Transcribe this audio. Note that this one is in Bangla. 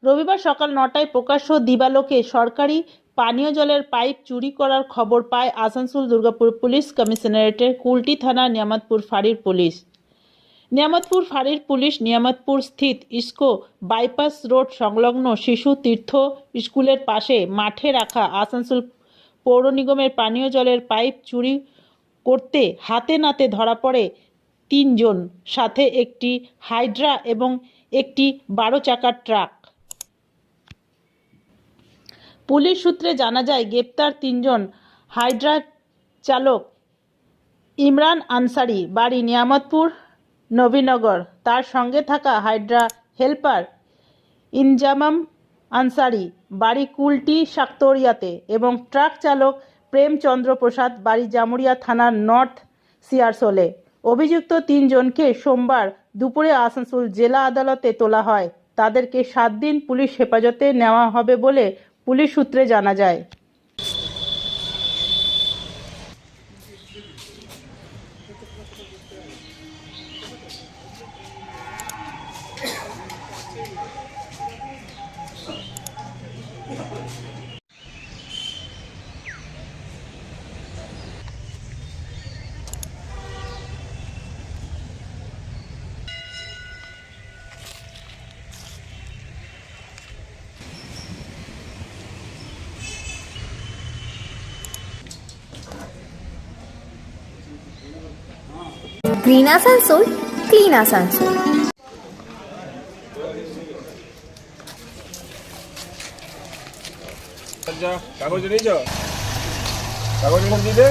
রবিবার সকাল ৯টায় প্রকাশ্য দিবালোকে সরকারি পানীয় জলের পাইপ চুরি করার খবর পায় আসানসোল দুর্গাপুর পুলিশ কমিশনারেটের কুলটি থানা নিয়ামতপুর ফাঁড়ির পুলিশ। নিয়ামতপুর ফাঁড়ির পুলিশ নিয়ামতপুর স্থিত ইস্কো বাইপাস রোড সংলগ্ন শিশু তীর্থ স্কুলের পাশে মাঠে রাখা আসানসোল পৌর নিগমের পানীয় জলের পাইপ চুরি করতে হাতে নাতে ধরা পড়ে 3 জন, সাথে একটি হাইড্রা এবং একটি 12 চাকার ট্রাক। পুলিশ সূত্রে জানা যায়, গ্রেপ্তার 3 জন হাইড্রা চালক ইমরান আনসারি, বাড়ি নিয়ামতপুর নবীনগর, তার সঙ্গে থাকা হাইড্রা হেল্পার ইনজামাম আনসারি, বাড়ি কুলটি সাক্তরিয়াতে, এবং ট্রাক চালক প্রেমচন্দ্র প্রসাদ, বাড়ি জামুরিয়া থানার নর্থ সিয়ারসোলে। অভিযুক্ত 3 জনকে সোমবার দুপুরে আসানসোল জেলা আদালতে তোলা হয়। তাদেরকে 7 দিন পুলিশ হেফাজতে নেওয়া হবে বলে পুলিশ সূত্রে জানা যায়। Green Asansol, clean Asansol. কাগজ নিয়েছ? কাগজ দিতে